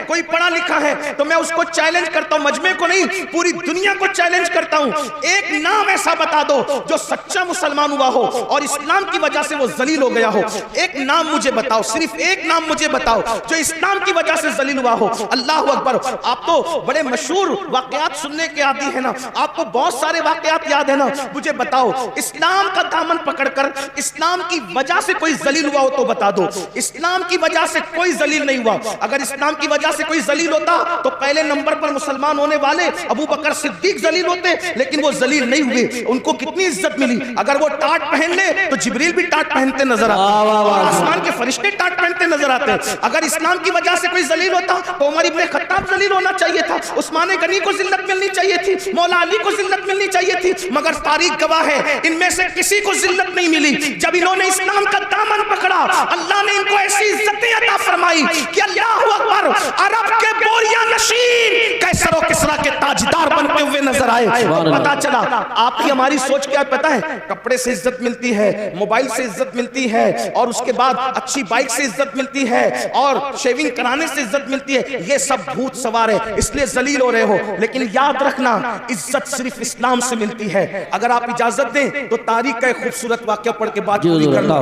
कोई पढ़ा लिखा है तो मैं उसको चैलेंज करता हूं, मजमे को नहीं पूरी दुनिया को चैलेंज करता हूं। एक नाम ऐसा बता दो जो सच्चा मुसलमान हुआ हो और इस्लाम की वजह से वो जलील हो गया हो। एक नाम मुझे बताओ, सिर्फ एक नाम मुझे बताओ जो इस्लाम की वजह से जलील हुआ हो। अल्लाह अकबर। आप तो बड़े मशहूर वाकयात सुनने के आदी है ना, आपको बहुत सारे वाकयात याद है ना। मुझे बताओ इस्लाम का दामन पकड़कर इस्लाम की वजह से कोई जलील हुआ हो तो बता दो। इस्लाम की वजह से कोई जलील नहीं हुआ। अगर इस्लाम की वजह से कोई जलील होता तो पहले नंबर पर मुसलमान होने वाले अबू बकर सिद्दीक जलील होते, लेकिन वो जलील नहीं हुए। उनको कितनी इज्जत मिली। अगर वो टाट पहन ले तो जिब्रील भी टाट पहनते नजर आते और आसमान के फरिश्ते टाट पहनते नजर आते। अगर इस्लाम की वजह से कोई जलील होता तो उमर इब्ने खत्ताब जलील होना चाहिए था, उस्मान गनी को जिल्लत मिलनी चाहिए थी, मौला अली को जिल्लत मिलनी चाहिए थी, मगर तारीख गवाह है इनमें से किसी को जिल्लत नहीं मिली। जब इन्होंने इस्लाम का दामन पकड़ा अल्लाह ने इनको ऐसी इज्जतें अता फरमाई कि अल्लाह अकबर, अरब के बोरिया नशीन कैसर और किसरा के ताजदार बनते हुए नजर आए। पता चला आपकी हमारी सोच क्या पता है, कपड़े से इज्जत मिलती है, मोबाइल से इज्जत मिलती है और उसके बाद अच्छी बाइक से इज्जत मिलती है और शेविंग कराने से इज्जत मिलती है। ये सब भूत सवार है, इसलिए जलील हो रहे हो। लेकिन याद रखना इज्जत सिर्फ इस्लाम से मिलती है। अगर आप इजाजत दें तो तारीख का एक खूबसूरत वाकया पढ़ के बात पूरी करना।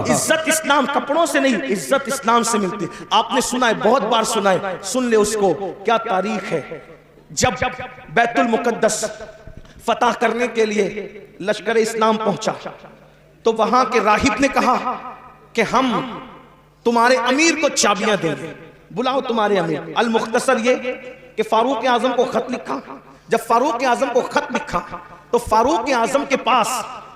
इज्जत इस्लाम कपड़ों से नहीं, इज्जत इस्लाम से मिलती है। आपने सुना है, बहुत बार सुना है, सुन ले उसको। क्या तारीख है, जब बैतुल मुकद्दस फतह करने के लिए लश्कर इस्लाम पहुंचा तो वहां के राहिब ने कहा कि हम तुम्हारे अमीर को चाबियां देंगे, बुलाओ तुम्हारे अमीर। अल मुख्तसर ये कि फारूक आजम को खत लिखा। जब फारूक आजम को खत लिखा तो फारूक आजम के पास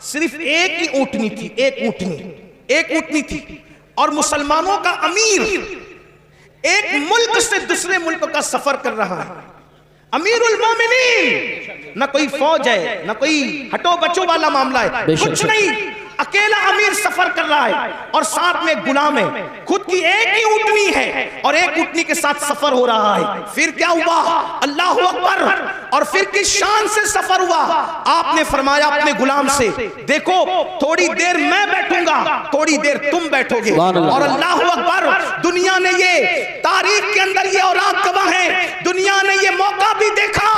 सिर्फ एक ही ऊँटनी थी, एक ऊँटनी थी और मुसलमानों का अमीर एक मुल्क से दूसरे मुल्क का सफर कर रहा है। अमीरुल मोमिनीन, न कोई फौज है न कोई हटो बचो वाला मामला है, कुछ नहीं, अकेला अमीर सफर कर रहा है और साथ में गुलाम है। खुद की एक ही ऊँटनी है और एक ऊँटनी के साथ सफर हो रहा है। फिर क्या हुआ, अल्लाह अकबर, और फिर किस शान से सफर हुआ। आपने फरमाया अपने गुलाम से, देखो थोड़ी देर मैं बैठूंगा, थोड़ी देर तुम बैठोगे। और अल्लाह अकबर, दुनिया ने ये तारीख के अंदर ये औरात गवाह है, दुनिया ने ये मौका भी देखा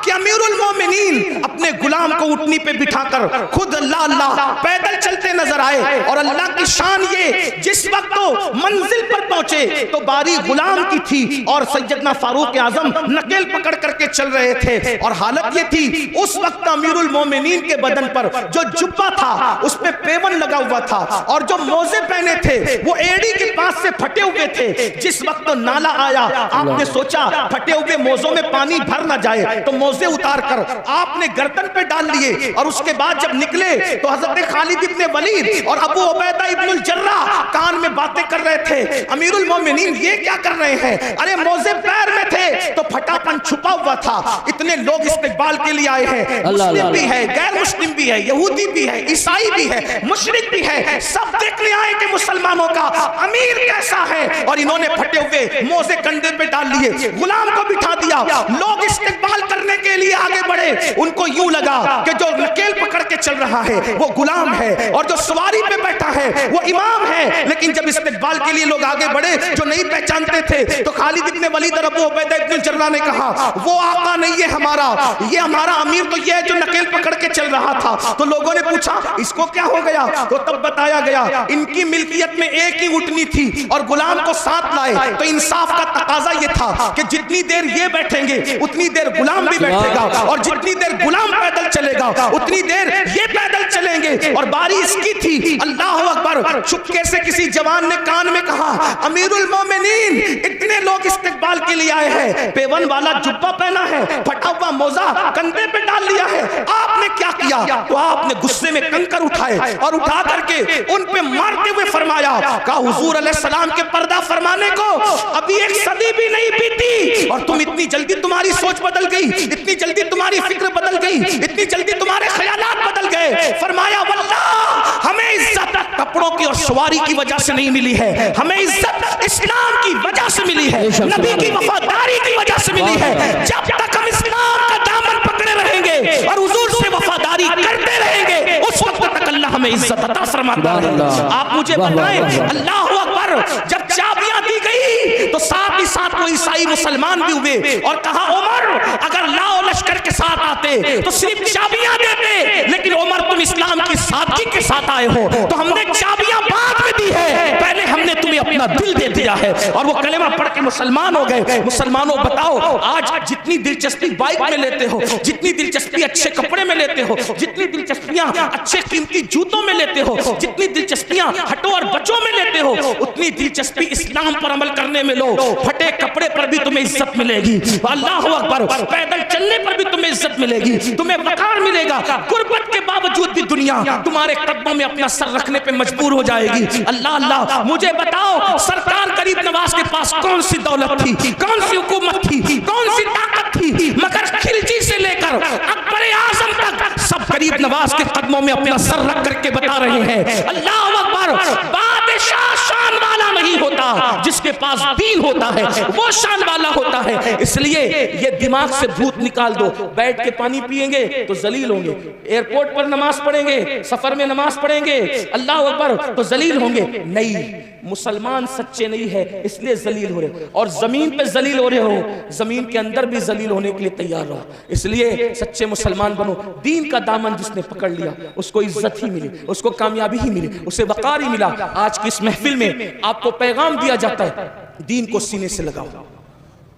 कि अमीरुल मोमिनीन अपने गुलाम को ऊँटनी पे बिठाकर खुद अल्लाह अल्लाह पैदल चलते नजर आए। और अल्लाह की शान ये, जिस वक्त तो मंजिल पर पहुंचे तो बारी गुलाम की थी और सैयदना फारूक आजम नकेल पकड़ करके चल रहे थे। और हालत ये थी, उस वक्त अमीरुल मोमिनीन के बदन पर जो जुब्बा था उस पे पेवन लगा हुआ था और जो मोजे पहने थे वो एड़ी के पास से फटे हुए थे। जिस वक्त तो नाला आया आपने सोचा फटे हुए मोजों में पानी भर ना जाए तो मोजे उतार कर आपने गर्दन पे डाल लिए और उसके बाद जब निकले तो हजरत खालिद इब्ने वलीद और अबू उबैदा इब्नुल जर्राह कान में बातें कर रहे थे। अमीरुल मोमिनीन ये क्या कर रहे हैं, अरे मोजे पैर में थे तो फटापन छुपा हुआ था। इतने लोग इस्तेकबाल के लिए आए हैं, मुस्लिम भी है, गैर मुस्लिम भी है, यहूदी भी है, ईसाई भी है, मुशरिक भी है, सब देखने आए कि मुसलमानों का अमीर कैसा है। और इन्होंने फटे हुए मोजे कंधे पे डाल लिए, गुलाम को बिठा दिया। लोग इस्तेकबाल करने के लिए आगे बढ़े, उनको यूं लगा कि जो नकेल पकड़ के चल रहा है वो गुलाम है और जो सवारी पे बैठा है वो इमाम है। लेकिन जब इस्तेकबाल के लिए लोग आगे बढ़े जो नहीं पहचानते थे तो खालिद इब्ने वलीद और अबू उबैदा इब्नुल जर्राह ने कहा, वो आका नहीं है हमारा, ये हमारा अमीर तो ये है जो नकेल पकड़ के चल रहा था। तो लोगों ने पूछा इसको क्या हो गया, तो तब बताया गया इनकी मिल्कियत में एक ही ऊँटनी थी और गुलाम को साथ लाए। तो इंसाफ का तकाजा ये था कि जितनी देर ये बैठेंगे उतनी देर गुलाम भी बैठेगा और जितनी देर गुलाम पैदल चलेगा उतनी देर ये पैदल चलेंगे। और बारी इसकी थी, अल्लाह अकबर, चुपके से किसी जवान ने कान में कहा, अमीरुल मोमिनीन इतने लोग इस्तेकबाल के लिए आए हैं, पेवन वाला जुब्बा पहना है, फटा हुआ मोजा कंधे पे डाल लिया है, आपने क्या किया। तो आपने गुस्से में कंकर उठाए और उठा करके उन पे मारते हुए फरमाया, कहा हुजूर अलैहिस्सलाम के पर्दा फरमाने को अभी एक सदी भी नहीं बीती और तुम इतनी जल्दी तुम्हारी सोच बदल गई, इतनी जल्दी तुम्हारी फिक्र बदल गई, इतनी जल्दी तुम्हारे ख्यालात बदल गए। फरमाया वल्लाह हमें इज्जत कपड़ों की और सवारी की वजह से नहीं मिली है, हमें इज्जत इस्लाम की वजह से मिली है, नबी की वफादारी की वजह से मिली है। जब तक हम इस्लाम का दामन पकड़े रहेंगे और हुजूर से वफादारी करते रहेंगे उस वक्त तक अल्लाह हमें इज्जत अता फरमाता है। आप मुझे बताएं, अल्लाह अकबर, जब चाबियां दी गई तो साथ ही साथ को ईसाई मुसलमान भी हुए और कहा उमर अगर लाओ लश्कर के साथ आते तो सिर्फ चाबियां देते, लेकिन उमर तुम इस्लाम की सादगी के साथ आए हो तो हमने चाबियां बाद में दी है, पहले हमने तुम्हें अपना दिल दे दिया है। और वो कलेमा पढ़ के मुसलमान हो गए। मुसलमानों बताओ आज जितनी दिलचस्पी बाइक में लेते हो, जितनी दिलचस्पी अच्छे कपड़े में लेते हो, जितनी दिलचस्पियां अच्छे कीमती जूतों में लेते हो, जितनी दिलचस्पियां हटो और बचों में लेते हो, उतनी दिलचस्पी इस्लाम पर अमल करने में लो। फटे कपड़े पर भी तुम्हें इज्जत मिलेगी, अल्लाह अकबर, पैदल चलने पर भी तुम्हें इज्जत मिलेगी, तुम्हें वकार मिलेगा। गुर्बत के बावजूद भी दुनिया तुम्हारे कदमों में अपना सर रखने पे मजबूर हो जाएगी। अल्लाह अल्लाह, मुझे बताओ सरकार गरीब नवाज के पास कौन सी दौलत थी, कौन सी हुकूमत थी, कौन सी ताकत थी, मगर खिलजी से लेकर अकबर आजम तक सब गरीब नवाज के कदमों में अपना सर रख करके बता रहे हैं अल्लाह अकबर। बादशाह शान वाला नहीं होता, जिसके पास दीन होता है वो शान वाला होता है। इसलिए ये दिमाग से भूत निकाल दो। बैठ के पानी पिएंगे तो जलील होंगे, एयरपोर्ट पर नमाज पढ़ेंगे, सफर में नमाज पढ़ेंगे, अल्लाह अकबर, तो जलील होंगे। नहीं, मुसलमान सच्चे नहीं है इसलिए जलील हो रहे, और जमीन पे जलील हो रहे हो, जमीन के अंदर भी जलील होने के लिए तैयार रहो। इसलिए सच्चे मुसलमान बनो। दीन का दामन जिसने पकड़ लिया उसको इज्जत ही मिली, उसको कामयाबी ही मिली, उसे वकार ही मिला। आज की इस महफिल में आपको पैगाम दिया जाता है, दीन को सीने से लगाओ,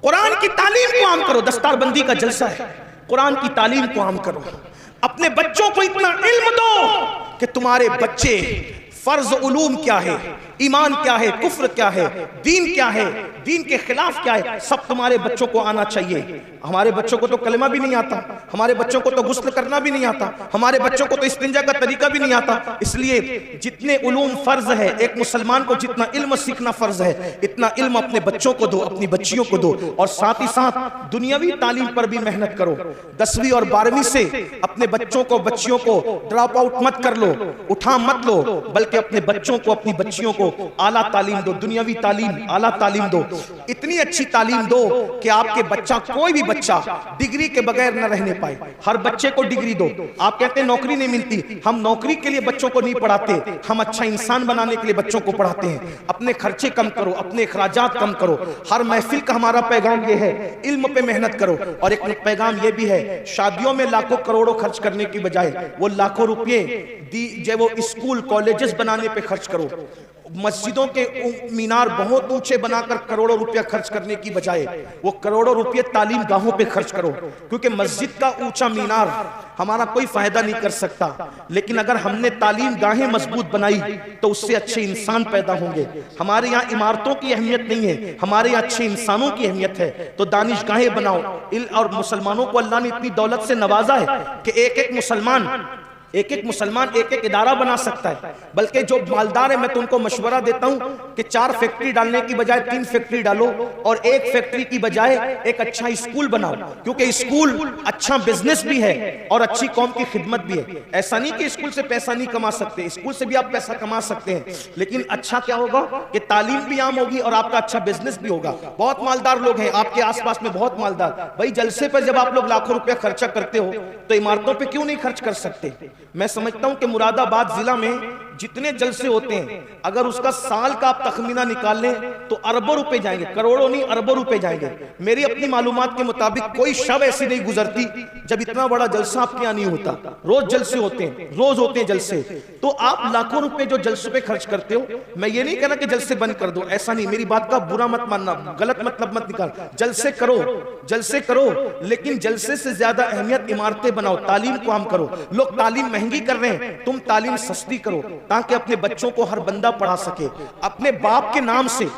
कुरान की तालीम को आम करो। दस्तारबंदी का जलसा है, कुरान की तालीम को आम करो। अपने बच्चों को इतना इल्म दो कि तुम्हारे बच्चे फर्ज उलूम क्या है, ईमान क्या है, कुफ्र क्या है, दीन क्या है, दीन के खिलाफ क्या है, सब तुम्हारे बच्चों को आना चाहिए। हमारे बच्चों को तो कलमा भी नहीं आता, हमारे बच्चों को तो गुस्ल करना भी नहीं आता, हमारे बच्चों को तो इस्तिंजा का तरीका भी नहीं आता। इसलिए जितने उलूम फर्ज है, एक मुसलमान को जितना इल्म सीखना फर्ज है, इतना इल्म अपने बच्चों को दो, अपनी बच्चियों को दो। और साथ ही साथ दुनियावी तालीम पर भी मेहनत करो। 10वीं और 12वीं से अपने बच्चों को, बच्चियों को ड्रॉप आउट मत कर लो, उठा मत लो, बल्कि अपने बच्चों को, अपनी बच्चियों को आला तालीम दो, दुनियावी तालीम, आला तालीम दो। इतनी अच्छी तालीम दो कि आपके बच्चा, कोई भी बच्चा डिग्री के बगैर न रहने पाए। हर बच्चे को डिग्री दो। आप कहते हैं नौकरी नहीं मिलती, हम नौकरी के लिए बच्चों को नहीं पढ़ाते, हम अच्छा इंसान बनाने के लिए बच्चों को पढ़ाते हैं। अपने खर्चे कम करो, अपने अखराजात कम करो। हर महफिल का हमारा पैगाम ये है, इल्म पे मेहनत करो। और एक पैगाम ये भी है, शादियों में लाखों करोड़ों खर्च करने की बजाय वो लाखों रुपये जो वो स्कूल कॉलेजेस बनाने पे खर्च करो। मस्जिदों के मीनार बहुत ऊंचे बनाकर करोड़ों रुपया खर्च करने की बजाय वो करोड़ों रुपये तालीम गाहों पे खर्च करो। क्योंकि मस्जिद का ऊंचा मीनार हमारा कोई फायदा नहीं कर सकता, लेकिन अगर हमने तालीम गाहें मजबूत बनाई तो उससे अच्छे इंसान पैदा होंगे। हमारे यहाँ इमारतों की अहमियत नहीं है, हमारे यहाँ अच्छे इंसानों की अहमियत है। तो दानिश गाहें बनाओ। और मुसलमानों को अल्लाह ने इतनी दौलत से नवाजा है कि एक एक मुसलमान एक एक इदारा बना सकता है। बल्कि जो मालदार है मैं तो उनको मशवरा देता हूं कि 4 फैक्ट्री डालने की बजाय 3 फैक्ट्री डालो, और 1 फैक्ट्री की बजाय एक अच्छा स्कूल बनाओ। क्योंकि स्कूल अच्छा बिजनेस भी है और अच्छी कौम की खिदमत भी है। ऐसा नहीं कि स्कूल से पैसा नहीं कमा सकते, स्कूल से भी आप पैसा कमा सकते हैं, लेकिन अच्छा क्या होगा कि तालीम भी आम होगी और आपका अच्छा बिजनेस भी होगा। बहुत मालदार लोग हैं आपके आसपास में, बहुत मालदार। भाई जलसे पर जब आप लोग लाखों रुपया खर्चा करते हो तो इमारतों पर क्यों नहीं खर्च कर सकते? मैं समझता हूं कि मुरादाबाद जिला में जितने जलसे होते हैं, अगर उसका साल का आप तखमीना निकाल लें तो अरबों रुपए जाएंगे, करोड़ों नहीं अरबों रुपए जाएंगे। मेरी अपनी मालूमात के मुताबिक कोई शब ऐसी नहीं गुजरती जब इतना बड़ा जलसा आपके यहाँ नहीं होता। रोज जलसे होते हैं, रोज होते हैं जलसे। तो आप लाखों रुपए जो जलसों पे खर्च करते हो, मैं ये नहीं कहना कि जलसे बंद कर दो, ऐसा नहीं, मेरी बात का बुरा मत मानना, गलत मतलब मत निकाल। जलसे करो, जलसे करो, लेकिन जलसे से ज्यादा अहमियत इमारतें बनाओ, तालीम को आम करो। लोग तालीम महंगी कर रहे हैं, तुम तालीम सस्ती करो ताकि अपने बच्चों को हर बंदा पढ़ा सके। अपने बाप के नाम से,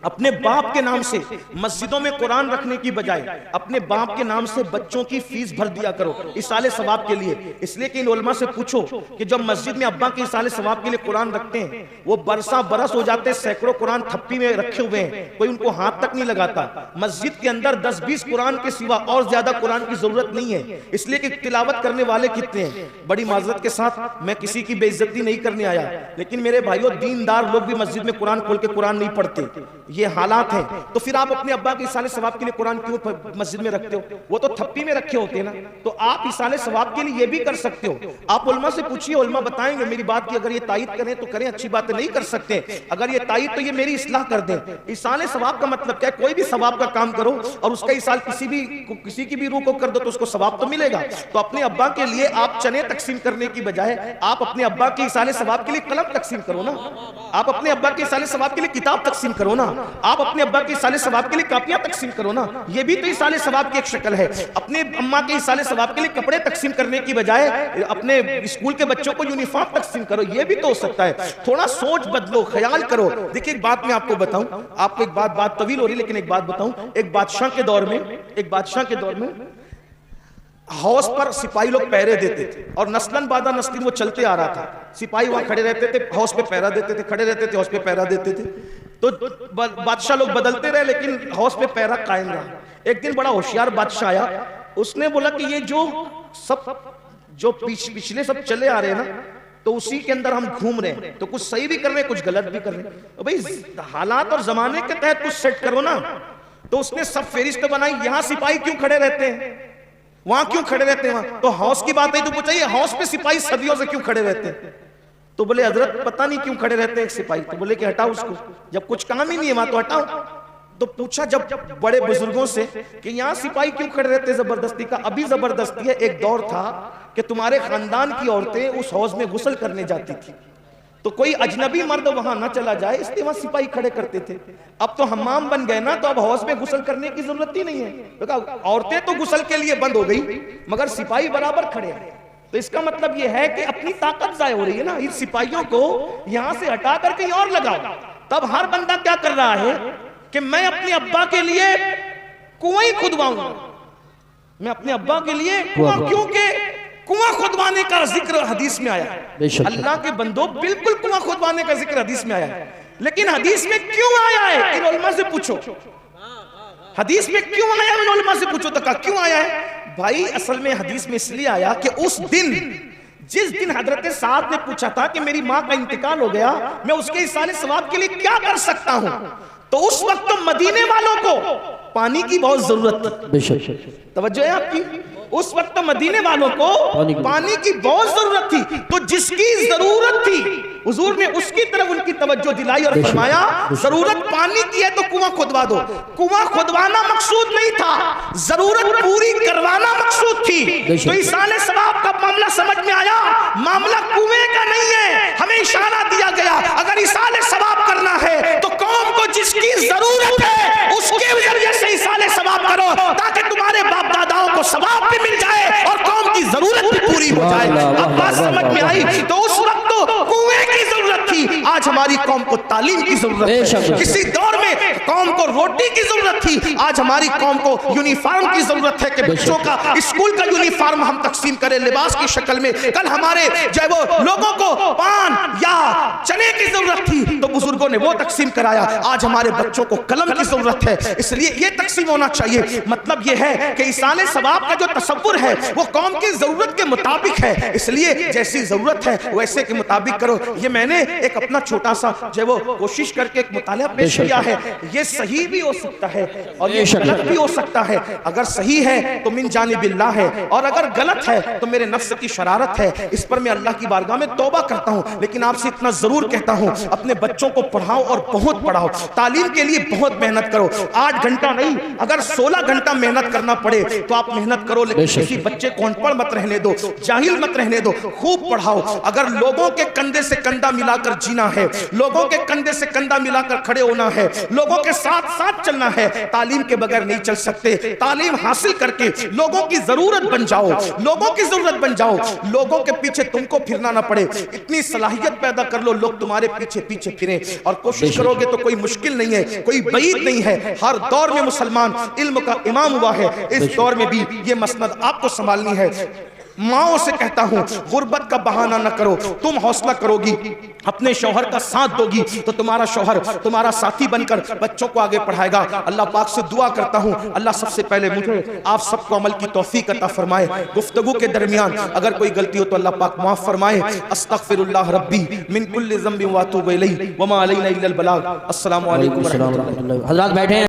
अपने बाप के नाम से मस्जिदों में कुरान रखने की बजाय अपने बाप के नाम से बच्चों की फीस भर दिया करो इसाले सवाब के लिए। इसलिए कि इन उलमा से पूछो कि जब मस्जिद में अब्बा के इसाले सवाब के लिए कुरान रखते हैं, वो बरसा बरस हो जाते हैं, सैकड़ों कुरान थप्पी में रखे हुए हैं, कोई उनको हाथ तक नहीं लगाता। मस्जिद के अंदर 10-20 कुरान के सिवा और ज्यादा कुरान की जरूरत नहीं है, इसलिए कि तिलावत करने वाले कितने हैं। बड़ी माजरत के साथ मैं किसी की बेइज्जती नहीं करने आया, लेकिन मेरे भाइयों दीनदार लोग भी मस्जिद में कुरान खोल के कुरान नहीं पढ़ते। ये हालात हैं, तो फिर आप अपने अब्बा के इसाले सवाब के लिए कुरान क्यों मस्जिद में रखते हो? वो तो थप्पी में रखे होते हैं ना। तो आप इसाले सवाब के लिए ये भी कर सकते हो। आप उलमा से पूछिए, उलमा बताएंगे मेरी बात की। अगर ये तायद करें तो करें, अच्छी बात है, नहीं कर सकते अगर ये तायद तो ये मेरी इस्लाह कर दें। इसाले सवाब का मतलब क्या है? कोई भी सवाब का काम करो और उसका इसाल किसी की भी रूह को कर दो तो उसको सवाब तो मिलेगा। तो अपने अब्बा के लिए आप चने तकसीम करने की बजाय आप अपने अब्बा के इसाले सवाब के लिए कलम तकसीम करो ना। आप अपने अब्बा के इसाले सवाब के लिए किताब तकसीम करो ना। आप अपने अब्बा के इसाले सवाब के लिए कापियां तकसीम करो ना। ये भी तो इसाले सवाब की एक शक्ल है। अपने अम्मा के इसाले सवाब के लिए कपड़े तकसीम करने की बजाय अपने स्कूल के बच्चों को यूनिफॉर्म तकसीम करो, ये भी तो हो सकता है। थोड़ा सोच बदलो, ख्याल करो। देखिए एक बात मैं आपको बताऊं, आपको एक बात तवील हो रही लेकिन एक बात बताऊं। एक बादशाह के दौर में हौस पर सिपाही लोग पहरे देते थे और नस्लन बादा नस्लिन वो चलते आ रहा था। सिपाही वहां खड़े रहते थे, हौस पे पहरा देते थे, खड़े रहते थे, हौस पे पहरा देते थे। तो बादशाह लोग बदलते रहे लेकिन हौस पे पहरा कायम रहा। एक दिन बड़ा होशियार बादशाह आया, उसने बोला कि ये जो पिछले सब चले आ रहे हैं ना, तो उसी के अंदर हम घूम रहे हैं, तो कुछ सही भी कर रहे हैं, कुछ गलत भी कर रहे हैं। तो भाई हालात और जमाने के तहत कुछ सेट करो ना। तो उसने सब फेरिस्त बनाई, यहां सिपाही क्यों खड़े रहते हैं, वहां क्यों खड़े रहते हैं वहां। तो हौस की बात है तो पूछा ये हौस पे सिपाही सदियों से क्यों खड़े रहते हैं? तो बोले हजरत पता नहीं क्यों खड़े रहते हैं सिपाही। तो बोले कि हटाओ उसको, जब कुछ काम ही नहीं है वहां तो हटाओ। तो पूछा जब बड़े बुजुर्गों से कि यहाँ सिपाही क्यों खड़े रहते हैं जबरदस्ती का? अभी जबरदस्ती है, एक दौर था कि तुम्हारे खानदान की औरतें उस हौज में गुस्ल करने जाती थी, तो कोई अजनबी मर्द वहां ना चला जाए इसलिए वहां सिपाही खड़े करते थे। अब तो हम्माम बन गए ना, तो अब हौज में गुस्ल करने की जरूरत ही नहीं है। तो औरतें तो गुस्ल के लिए बंद हो गई मगर सिपाही बराबर खड़े हैं। तो इसका मतलब यह है कि अपनी ताकत जाय हो रही है ना। इन सिपाहियों को यहां से हटा कर कहीं और लगाओ। तब हर बंदा क्या कर रहा है कि मैं अपने अब्बा के लिए कुआं खुदवाऊंगा। मैं अपने अब्बा के लिए कुआं, क्योंकि कुआं खुदवाने का जिक्र हदीस में आया है। अल्लाह के बंदो बिल्कुल कुआं खुदवाने का जिक्र हदीस में आया है, लेकिन हदीस में क्यों आया है इन उलमा से पूछो। हदीस में क्यों आया इन उलमा से पूछो। तो कहा क्यों आया है भाई? असल में हदीस में इसलिए आया कि उस दिन, जिस दिन हजरत साद ने पूछा था कि मेरी माँ का इंतकाल हो गया, मैं उसके इसाले सवाब के लिए क्या कर सकता हूं, तो उस वक्त तो मदीने वालों को पानी की बहुत जरूरत थी। तवज्जो है आपकी? उस वक्त मदीने वालों को पानी की बहुत जरूरत थी। तो जिसकी जरूरत थी हुजूर ने उसकी तरफ उनकी तवज्जो दिलाई और फरमाया जरूरत पानी की है तो कुआं खुदवा दो। कुआं खुदवाना मकसूद नहीं था, जरूरत पूरी करवाना मकसूद थी। तो इसाले सवाब का मामला समझ में आया, मामला कुएं का नहीं है। हमें इशारा दिया गया अगर इसाले सवाब करना है तो कौम को जिसकी जरूरत है उसके वजह से इसाले सवाब करो, ताकि तुम्हारे बाप दादाओं को सवाब भी मिल जाए और कौम की जरूरत भी पूरी हो जाए। अब बात समझ में आई? तो उस वक्त तो कुएं की जरूरत थी, आज हमारी कौम को तालीम की जरूरत है। किसी दौर में कौम को रोटी की जरूरत थी, आज हमारी कौम को यूनिफॉर्म की जरूरत है कि बच्चों का स्कूल का यूनिफॉर्म हम तकसीम करें लिबास की शक्ल में। कल हमारे जो वो लोगों को पान या चने की जरूरत थी तो बुजुर्गों ने वो तकसीम कराया, आज हमारे बच्चों को कलम की जरूरत है, इसलिए ये तकसीम होना चाहिए। मतलब ये है कि इसाले सवाब का जो तसव्वुर है वो कौम की जरूरत के मुताबिक है, इसलिए जैसी जरूरत है वैसे के मुताबिक करो। ये मैंने एक अपना छोटा सा जो वो कोशिश करके एक मुताला पेश किया है। ये सही भी हो सकता है और ये गलत भी हो सकता है। अगर सही है तो मिन जानिबिल्लाह है और अगर गलत है तो मेरे नफ्स की शरारत है। इस पर मैं अल्लाह की बारगाह में तौबा करता हूँ, लेकिन आपसे इतना जरूर कहता हूँ अपने बच्चों को पढ़ाओ और बहुत पढ़ाओ। तालीम के लिए बहुत मेहनत करो, 8 घंटा नहीं अगर 16 घंटा मेहनत करना पड़े तो आप मेहनत करो, लेकिन किसी बच्चे को अनपढ़ मत रहने दो, जाहिल मत रहने दो, खूब पढ़ाओ। अगर लोगों के कंधे से कंधा मिलाकर जीना है, लोगों के कंधे से कंधा मिलाकर खड़े होना है, लोगों के साथ साथ चलना है, तालीम के बगैर नहीं चल सकते। तालीम हासिल करके लोगों की जरूरत बन जाओ, लोगों की जरूरत बन जाओ, लोगों के पीछे तुमको फिरना ना पड़े। इतनी सलाहियत पैदा कर लो लोग तुम्हारे पीछे पीछे फिरें, और कोशिश करोगे तो कोई मुश्किल नहीं है, कोई बईद नहीं है। हर दौर में मुसलमान इल्म का इमाम हुआ है, इस दौर में भी ये मसनद आपको संभालनी है। माओ से कहता हूं, गुर्बत का बहाना न करो, तुम हौसला करोगी, अपने शौहर का साथ दोगी तो तुम्हारा शौहर तुम्हारा साथी बनकर बच्चों को आगे पढ़ाएगा। अल्लाह पाक से दुआ करता हूं, अल्लाह सबसे पहले मुझे आप सबको अमल की तौफीक अता फरमाए। गुफ्तगू के दरमियान अगर कोई गलती हो तो अल्लाह पाक माफ फरमाए। अस्तगफिरुल्लाह रब्बी मिन कुल्ली ज़ंबिन व अतूबु इलैहि व मा अलैना इल्लल बलाग। अस्सलामु अलैकुम व रहमतुल्लाह। हज़रात बैठे हैं।